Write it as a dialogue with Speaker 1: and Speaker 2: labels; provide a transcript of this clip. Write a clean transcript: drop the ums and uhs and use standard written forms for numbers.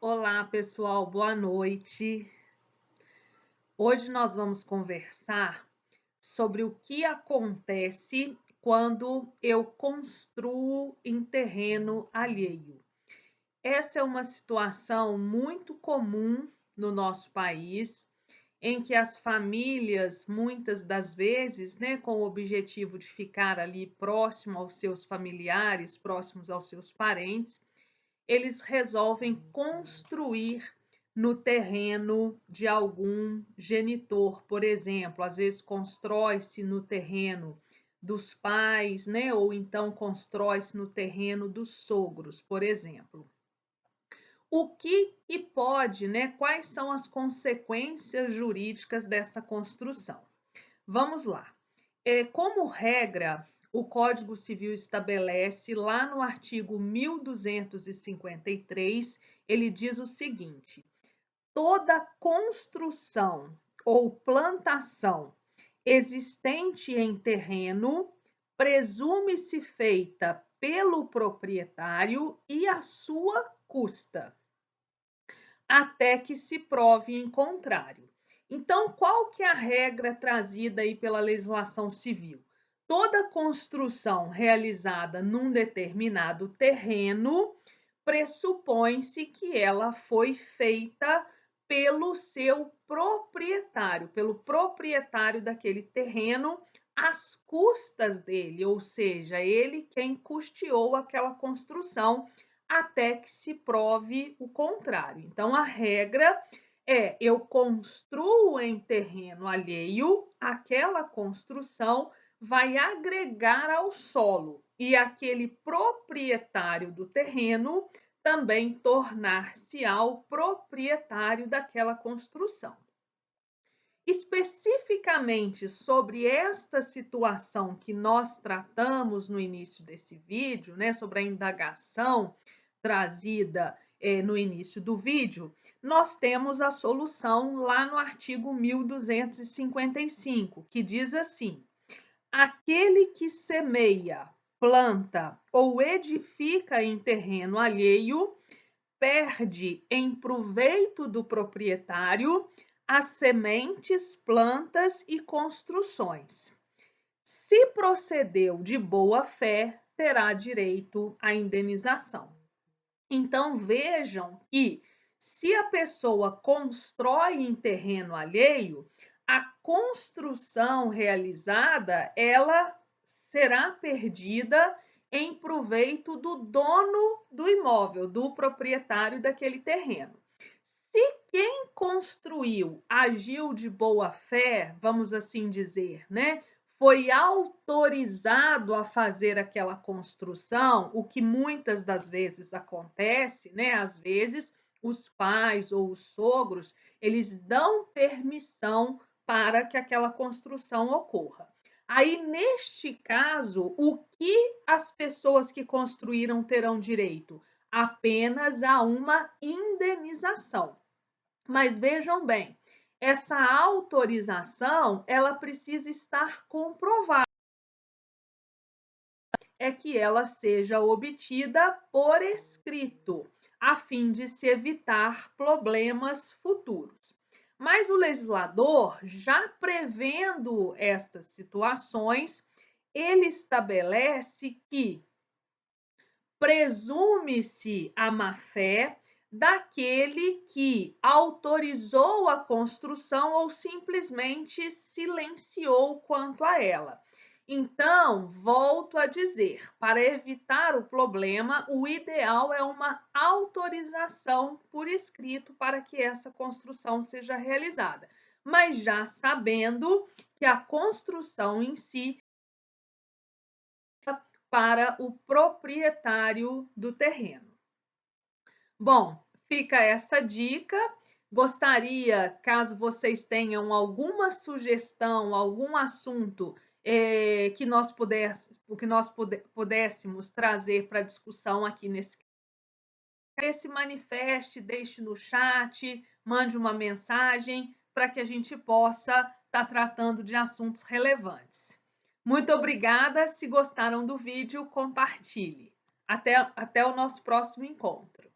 Speaker 1: Olá, pessoal, boa noite. Hoje nós vamos conversar sobre o que acontece quando eu construo em terreno alheio. Essa é uma situação muito comum no nosso país, em que as famílias, muitas das vezes, né, com o objetivo de ficar ali próximo aos seus familiares, próximos aos seus parentes, eles resolvem construir no terreno de algum genitor, por exemplo. Às vezes constrói-se no terreno dos pais, né? Ou então constrói-se no terreno dos sogros, por exemplo. O que pode, né? Quais são as consequências jurídicas dessa construção? Vamos lá. Como regra, o Código Civil estabelece lá no artigo 1253, ele diz o seguinte: toda construção ou plantação existente em terreno presume-se feita pelo proprietário e à sua custa, até que se prove em contrário. Então, qual que é a regra trazida aí pela legislação civil? Toda construção realizada num determinado terreno pressupõe-se que ela foi feita pelo seu proprietário, pelo proprietário daquele terreno, às custas dele, ou seja, ele quem custeou aquela construção até que se prove o contrário. Então, a regra é: eu construo em terreno alheio, aquela construção vai agregar ao solo e aquele proprietário do terreno também tornar-se-á o proprietário daquela construção. Especificamente sobre esta situação que nós tratamos no início desse vídeo, né, sobre a indagação trazida no início do vídeo, nós temos a solução lá no artigo 1255, que diz assim: aquele que semeia, planta ou edifica em terreno alheio perde em proveito do proprietário as sementes, plantas e construções. Se procedeu de boa fé, terá direito à indenização. Então vejam que se a pessoa constrói em terreno alheio, a construção realizada, ela será perdida em proveito do dono do imóvel, do proprietário daquele terreno. Se quem construiu agiu de boa fé, vamos assim dizer, né? Foi autorizado a fazer aquela construção, o que muitas das vezes acontece, né? Às vezes os pais ou os sogros, eles dão permissão para que aquela construção ocorra. Aí, neste caso, o que as pessoas que construíram terão direito? Apenas a uma indenização. Mas vejam bem, essa autorização, ela precisa estar comprovada, é que ela seja obtida por escrito, a fim de se evitar problemas futuros. Mas o legislador, já prevendo estas situações, ele estabelece que presume-se a má-fé daquele que autorizou a construção ou simplesmente silenciou quanto a ela. Então, volto a dizer, para evitar o problema, o ideal é uma autorização por escrito para que essa construção seja realizada, mas já sabendo que a construção em si para o proprietário do terreno. Bom, fica essa dica. Gostaria, caso vocês tenham alguma sugestão, algum assunto que nós pudéssemos trazer para discussão aqui nesse se manifeste, deixe no chat, mande uma mensagem para que a gente possa estar tratando de assuntos relevantes. Muito obrigada. Se gostaram do vídeo, compartilhe. Até o nosso próximo encontro.